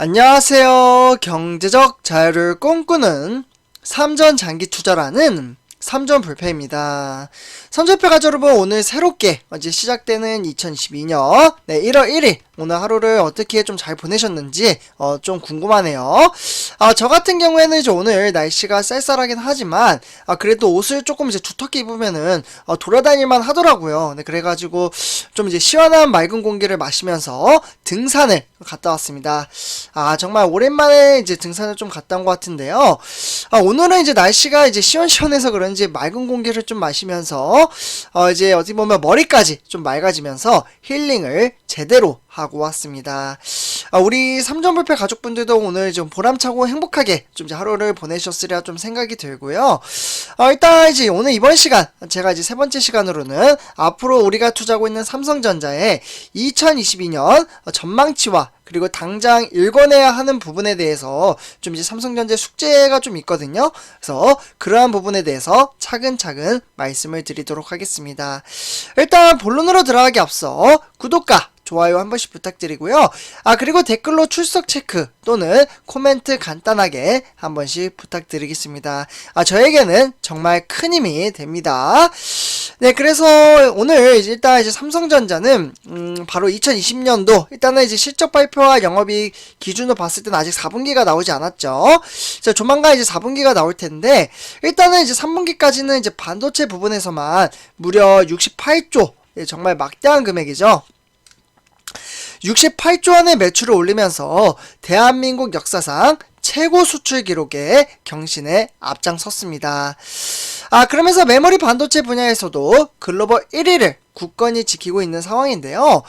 안녕하세요. 경제적 자유를 꿈꾸는 삼전장기투자라는 삼전불패입니다. 삼전불패 가족 여러분, 오늘 새롭게 이제 시작되는 2022년 1월 1일 오늘 하루를 어떻게 좀 잘 보내셨는지 좀 궁금하네요. 저 같은 경우에는 이제 오늘 날씨가 쌀쌀하긴 하지만 그래도 옷을 조금 이제 두텁게 입으면은 돌아다닐만 하더라고요. 네, 그래가지고 좀 이제 시원한 맑은 공기를 마시면서 등산을 갔다 왔습니다. 정말 오랜만에 이제 등산을 좀 갔다 온 것 같은데요. 오늘은 이제 날씨가 이제 시원시원해서 그런지 맑은 공기를 좀 마시면서 이제 어떻게 보면 머리까지 좀 맑아지면서 힐링을 제대로 하고 왔습니다. 우리 삼전불패 가족분들도 오늘 좀 보람차고 행복하게 좀 이제 하루를 보내셨으리라 좀 생각이 들고요. 일단 이제 오늘 이번 시간 제가 이제 세 번째 시간으로는 앞으로 우리가 투자하고 있는 삼성전자의 2022년 전망치와 그리고 당장 읽어내야 하는 부분에 대해서 좀 이제 삼성전자 숙제가 좀 있거든요. 그래서 그러한 부분에 대해서 차근차근 말씀을 드리도록 하겠습니다. 일단 본론으로 들어가기 앞서 구독과 좋아요 한 번씩 부탁드리고요. 그리고 댓글로 출석 체크 또는 코멘트 간단하게 한 번씩 부탁드리겠습니다. 저에게는 정말 큰 힘이 됩니다. 네, 그래서 오늘 일단 이제 삼성전자는 바로 2020년도 일단은 이제 실적 발표와 영업이익 기준으로 봤을 때는 아직 4분기가 나오지 않았죠. 자, 조만간 이제 4분기가 나올 텐데 일단은 이제 3분기까지는 이제 반도체 부분에서만 무려 68조, 정말 막대한 금액이죠. 68조 원의 매출을 올리면서 대한민국 역사상 최고 수출 기록에 경신에 앞장섰습니다. 그러면서 메모리 반도체 분야에서도 글로벌 1위를 굳건히 지키고 있는 상황인데요.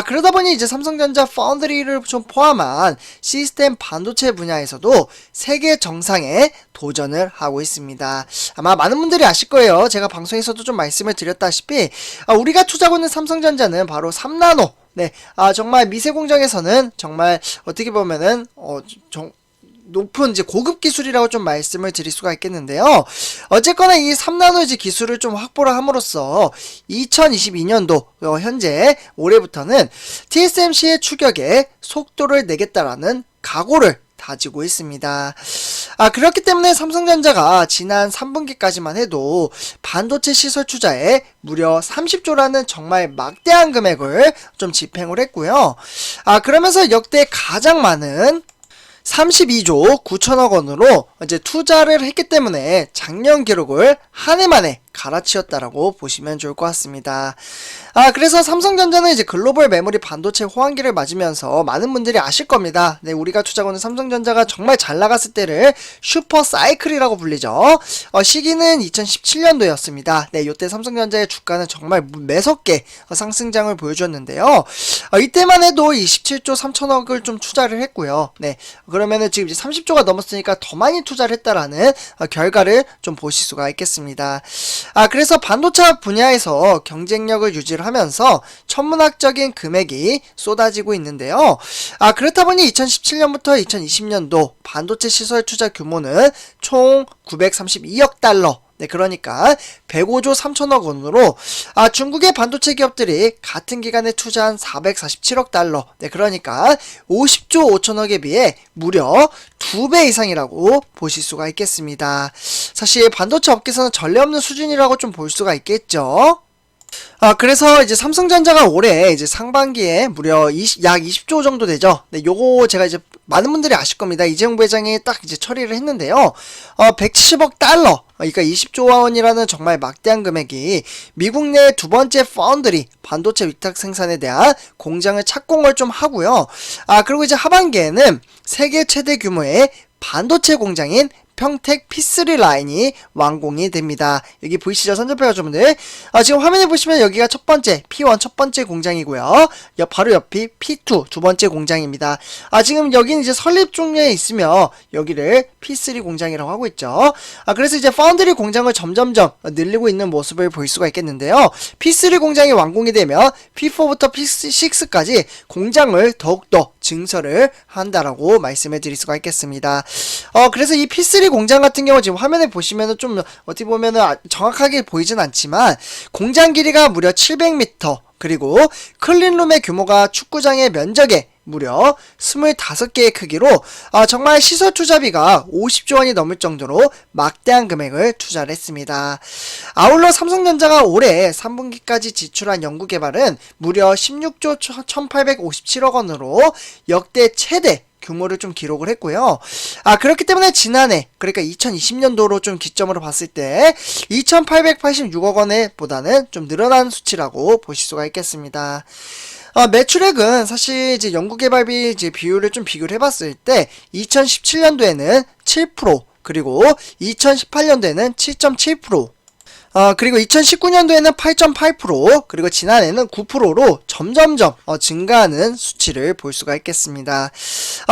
그러다 보니 이제 삼성전자 파운드리를 좀 포함한 시스템 반도체 분야에서도 세계 정상에 도전을 하고 있습니다. 아마 많은 분들이 아실 거예요. 제가 방송에서도 좀 말씀을 드렸다시피 우리가 투자하고 있는 삼성전자는 바로 3나노. 네, 정말 미세 공정에서는 정말 어떻게 보면은 높은 이제 고급 기술이라고 좀 말씀을 드릴 수가 있겠는데요. 어쨌거나 이 3나노지 기술을 좀 확보를 함으로써 2022년도 현재 올해부터는 TSMC의 추격에 속도를 내겠다라는 각오를 다지고 있습니다. 그렇기 때문에 삼성전자가 지난 3분기까지만 해도 반도체 시설 투자에 무려 30조라는 정말 막대한 금액을 좀 집행을 했고요. 그러면서 역대 가장 많은 32조 9천억 원으로 이제 투자를 했기 때문에 작년 기록을 한 해 만에 갈아치웠다라고 보시면 좋을 것 같습니다. 그래서 삼성전자는 이제 글로벌 메모리 반도체 호황기를 맞으면서 많은 분들이 아실 겁니다. 네, 우리가 투자하는 삼성전자가 정말 잘 나갔을 때를 슈퍼 사이클이라고 불리죠. 시기는 2017년도였습니다. 네, 이때 삼성전자의 주가는 정말 매섭게 상승장을 보여주었는데요. 이때만 해도 27조 3천억을 좀 투자를 했고요. 네, 그러면은 지금 이제 30조가 넘었으니까 더 많이 투자를 했다라는 결과를 좀 보실 수가 있겠습니다. 그래서 반도체 분야에서 경쟁력을 유지를 하면서 천문학적인 금액이 쏟아지고 있는데요. 그렇다 보니 2017년부터 2020년도 반도체 시설 투자 규모는 총 932억 달러. 네, 그러니까 105조 3천억 원으로 중국의 반도체 기업들이 같은 기간에 투자한 447억 달러. 네, 그러니까 50조 5천억에 비해 무려 2배 이상이라고 보실 수가 있겠습니다. 사실 반도체 업계에서는 전례 없는 수준이라고 좀 볼 수가 있겠죠. 그래서 이제 삼성전자가 올해 이제 상반기에 무려 약 20조 정도 되죠. 네, 요거 제가 이제 많은 분들이 아실 겁니다. 이재용 부회장이 딱 이제 처리를 했는데요. 170억 달러. 그러니까 20조 원이라는 정말 막대한 금액이 미국 내 두 번째 파운드리 반도체 위탁 생산에 대한 공장을 착공을 좀 하고요. 그리고 이제 하반기에는 세계 최대 규모의 반도체 공장인 평택 P3 라인이 완공이 됩니다. 여기 보이시죠, 선전표 가족분들? 지금 화면에 보시면 여기가 첫 번째 P1 첫 번째 공장이고요. 바로 옆이 P2 두 번째 공장입니다. 지금 여기는 이제 설립 중에 있으며 여기를 P3 공장이라고 하고 있죠. 그래서 이제 파운드리 공장을 점점점 늘리고 있는 모습을 볼 수가 있겠는데요. P3 공장이 완공이 되면 P4부터 P6까지 공장을 더욱더 증설을 한다라고 말씀을 드릴 수가 있겠습니다. 그래서 이 P3 공장 같은 경우 지금 화면에 보시면은 좀 어떻게 보면은 정확하게 보이진 않지만 공장 길이가 무려 700m, 그리고 클린룸의 규모가 축구장의 면적의 무려 25개의 크기로 정말 시설 투자비가 50조 원이 넘을 정도로 막대한 금액을 투자를 했습니다. 아울러 삼성전자가 올해 3분기까지 지출한 연구개발은 무려 16조 1857억 원으로 역대 최대 규모를 좀 기록을 했고요. 그렇기 때문에 지난해, 그러니까 2020년도로 좀 기점으로 봤을 때 2886억 원에 보다는 좀 늘어난 수치라고 보실 수가 있겠습니다. 매출액은 사실 이제 연구개발비 이제 비율을 좀 비교를 해봤을 때 2017년도에는 7%, 그리고 2018년도에는 7.7%, 그리고 2019년도에는 8.8%, 그리고 지난해는 9%로 점점점 증가하는 수치를 볼 수가 있겠습니다.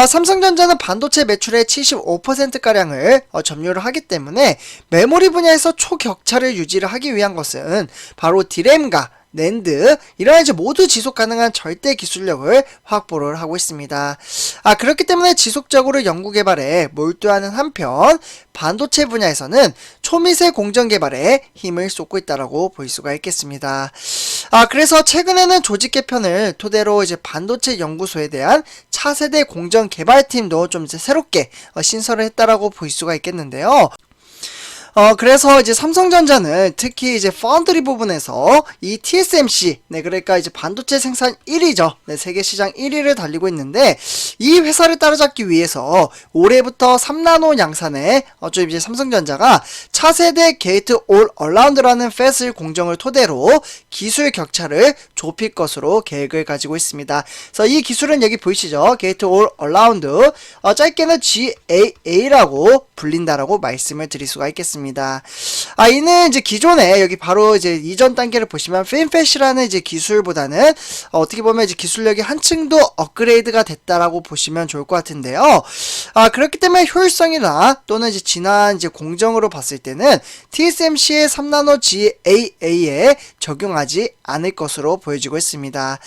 삼성전자는 반도체 매출의 75%가량을 점유를 하기 때문에 메모리 분야에서 초격차를 유지를 하기 위한 것은 바로 디램과 낸드, 이런 이제 모두 지속 가능한 절대 기술력을 확보를 하고 있습니다. 그렇기 때문에 지속적으로 연구개발에 몰두하는 한편 반도체 분야에서는 초미세 공정 개발에 힘을 쏟고 있다라고 볼 수가 있겠습니다. 그래서 최근에는 조직 개편을 토대로 이제 반도체 연구소에 대한 차세대 공정 개발팀도 좀 이제 새롭게 신설을 했다라고 볼 수가 있겠는데요. 그래서 이제 삼성전자는 특히 이제 파운드리 부분에서 이 TSMC, 그러니까 이제 반도체 생산 1위죠. 세계 시장 1위를 달리고 있는데, 이 회사를 따라잡기 위해서 올해부터 3나노 양산에 좀 이제 삼성전자가 차세대 게이트 올 얼라운드라는 팻을 공정을 토대로 기술 격차를 좁힐 것으로 계획을 가지고 있습니다. 그래서 이 기술은 여기 보이시죠? 게이트 올 얼라운드, 짧게는 GAA라고 불린다라고 말씀을 드릴 수가 있겠습니다. 이는 이제 기존에 여기 바로 이제 이전 단계를 보시면 핀팻이라는 이제 기술보다는 어떻게 보면 이제 기술력이 한층 더 업그레이드가 됐다라고 보시면 좋을 것 같은데요. 그렇기 때문에 효율성이나 또는 이제 지난 이제 공정으로 봤을 때는 TSMC의 3나노 GAA에 적용하지 않을 것으로 보여지고 있습니다.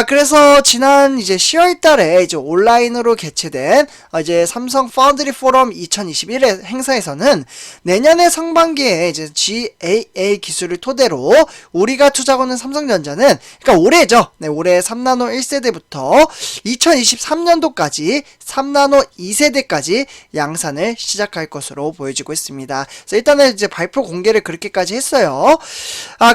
그래서 지난 이제 10월 달에 이제 온라인으로 개최된 이제 삼성 파운드리 포럼 2021의 행사에서는 내년의 상반기에 이제 GAA 기술을 토대로 우리가 투자하는 삼성전자는, 그러니까 올해죠. 올해 3나노 1세대부터 2023년도까지 3나노 2세대까지 양산을 시작할 것으로 보여지고 있습니다. 그래서 일단은 이제 발표 공개를 그렇게까지 했어요.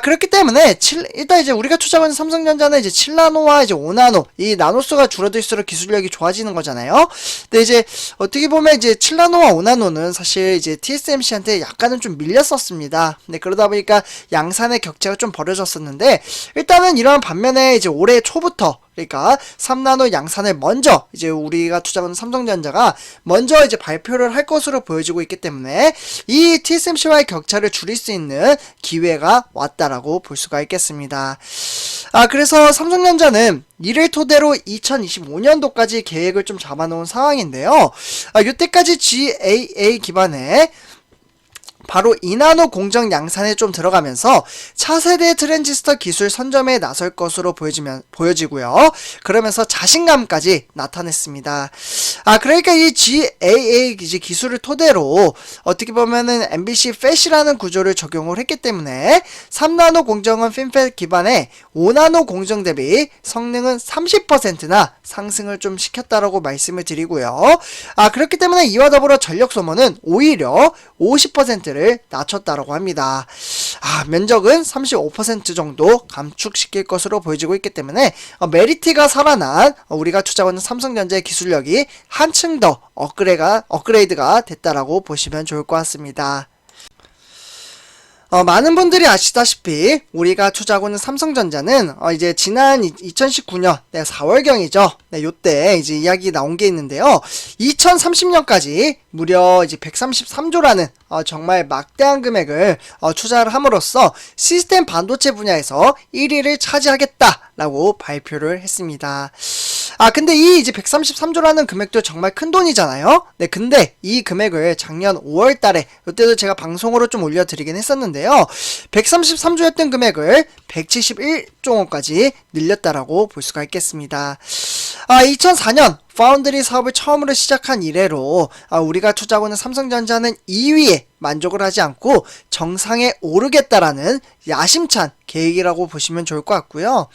그렇기 때문에 일단 이제 우리가 투자하는 삼성전자는 이제 7나노와 이제 5나노, 이 나노수가 줄어들수록 기술력이 좋아지는 거잖아요. 근데 이제 어떻게 보면 이제 7나노와 5나노는 사실 이제 TSMC한테 약간은 좀 밀렸었습니다. 그러다 보니까 양산의 격차가 좀 벌어졌었는데, 일단은 이러한 반면에 이제 올해 초부터, 그러니까 3나노 양산을 먼저 이제 우리가 투자하는 삼성전자가 먼저 이제 발표를 할 것으로 보여지고 있기 때문에 이 TSMC와의 격차를 줄일 수 있는 기회가 왔다라고 볼 수가 있겠습니다. 그래서 삼성전자는 이를 토대로 2025년도까지 계획을 좀 잡아놓은 상황인데요. 이때까지 GAA 기반의 바로 2나노 공정 양산에 좀 들어가면서 차세대 트랜지스터 기술 선점에 나설 것으로 보여지고요. 그러면서 자신감까지 나타냈습니다. 그러니까 이 GAA 기술을 토대로 어떻게 보면은 MBC 팻이라는 구조를 적용을 했기 때문에 3나노 공정은 핀팻 기반의 5나노 공정 대비 성능은 30%나 상승을 좀 시켰다라고 말씀을 드리고요. 그렇기 때문에 이와 더불어 전력 소모는 오히려 50%를 낮췄다라고 합니다. 면적은 35% 정도 감축시킬 것으로 보여지고 있기 때문에 메리트가 살아난 우리가 투자하는 삼성전자의 기술력이 한층 더 업그레이드가 됐다라고 보시면 좋을 것 같습니다. 많은 분들이 아시다시피 우리가 투자하고 있는 삼성전자는 이제 지난 2019년 4월경이죠. 요때 이제 이야기 나온 게 있는데요. 2030년까지 무려 이제 133조라는 정말 막대한 금액을 투자를 함으로써 시스템 반도체 분야에서 1위를 차지하겠다라고 발표를 했습니다. 근데 이 이제 133조라는 금액도 정말 큰 돈이잖아요. 네, 근데 이 금액을 작년 5월 달에, 이때도 제가 방송으로 좀 올려드리긴 했었는데요. 133조였던 금액을 171조 원까지 늘렸다라고 볼 수가 있겠습니다. 2004년 파운드리 사업을 처음으로 시작한 이래로 우리가 투자하고 있는 삼성전자는 2위에 만족을 하지 않고 정상에 오르겠다라는 야심찬 계획이라고 보시면 좋을 것 같고요.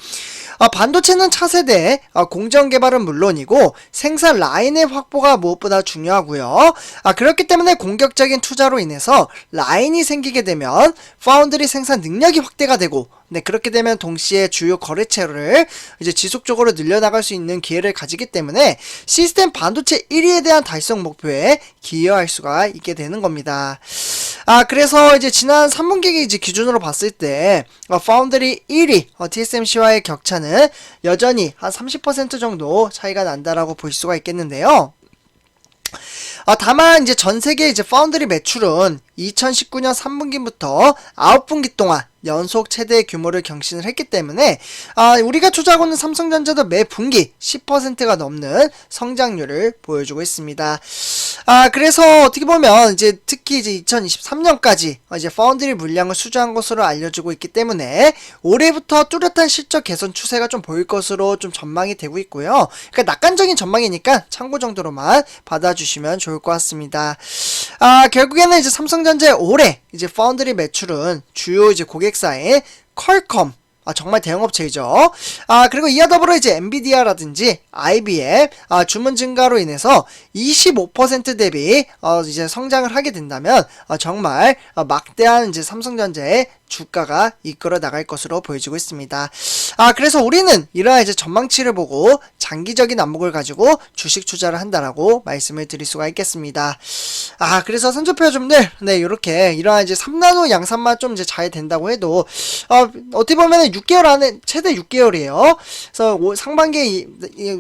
반도체는 차세대 공정 개발은 물론이고 생산 라인의 확보가 무엇보다 중요하고요. 그렇기 때문에 공격적인 투자로 인해서 라인이 생기게 되면 파운드리 생산 능력이 확대가 되고, 네, 그렇게 되면 동시에 주요 거래처를 이제 지속적으로 늘려나갈 수 있는 기회를 가지기 때문에 시스템 반도체 1위에 대한 달성 목표에 기여할 수가 있게 되는 겁니다. 그래서 이제 지난 3분기 이제 기준으로 봤을 때 파운드리 1위 TSMC와의 격차는 여전히 한 30% 정도 차이가 난다라고 볼 수가 있겠는데요. 다만 이제 전 세계 이제 파운드리 매출은 2019년 3분기부터 9분기 동안 연속 최대 규모를 경신을 했기 때문에 우리가 투자하고 있는 삼성전자도 매 분기 10%가 넘는 성장률을 보여주고 있습니다. 그래서 어떻게 보면 이제 특히 이제 2023년까지 이제 파운드리 물량을 수주한 것으로 알려지고 있기 때문에 올해부터 뚜렷한 실적 개선 추세가 좀 보일 것으로 좀 전망이 되고 있고요. 그러니까 낙관적인 전망이니까 참고 정도로만 받아주시면 좋을 것 같습니다. 결국에는 이제 삼성전자의 올해 이제 파운드리 매출은 주요 이제 고객사의 퀄컴, 정말 대형업체이죠. 그리고 이와 더불어 이제 엔비디아라든지 IBM 주문 증가로 인해서 25% 대비 이제 성장을 하게 된다면 정말 막대한 이제 삼성전자의 주가가 이끌어 나갈 것으로 보여지고 있습니다. 그래서 우리는 이러한 이제 전망치를 보고 장기적인 안목을 가지고 주식 투자를 한다라고 말씀을 드릴 수가 있겠습니다. 그래서 선조표여러분들, 네, 이렇게 이러한 이제 3나노 양산만 좀 이제 잘 된다고 해도 어떻게 보면 6개월 안에 최대 6개월이에요. 그래서 상반기에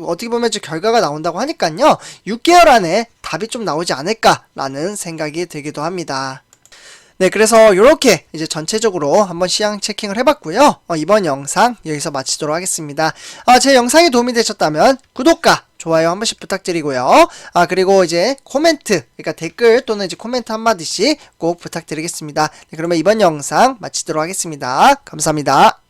어떻게 보면 좀 결과가 나온다고 하니까요. 6개월 안에 답이 좀 나오지 않을까라는 생각이 들기도 합니다. 네, 그래서 이렇게 이제 전체적으로 한번 시황 체킹을 해봤고요. 이번 영상 여기서 마치도록 하겠습니다. 제 영상이 도움이 되셨다면 구독과 좋아요 한 번씩 부탁드리고요. 그리고 이제 코멘트, 그러니까 댓글 또는 이제 코멘트 한마디씩 꼭 부탁드리겠습니다. 네, 그러면 이번 영상 마치도록 하겠습니다. 감사합니다.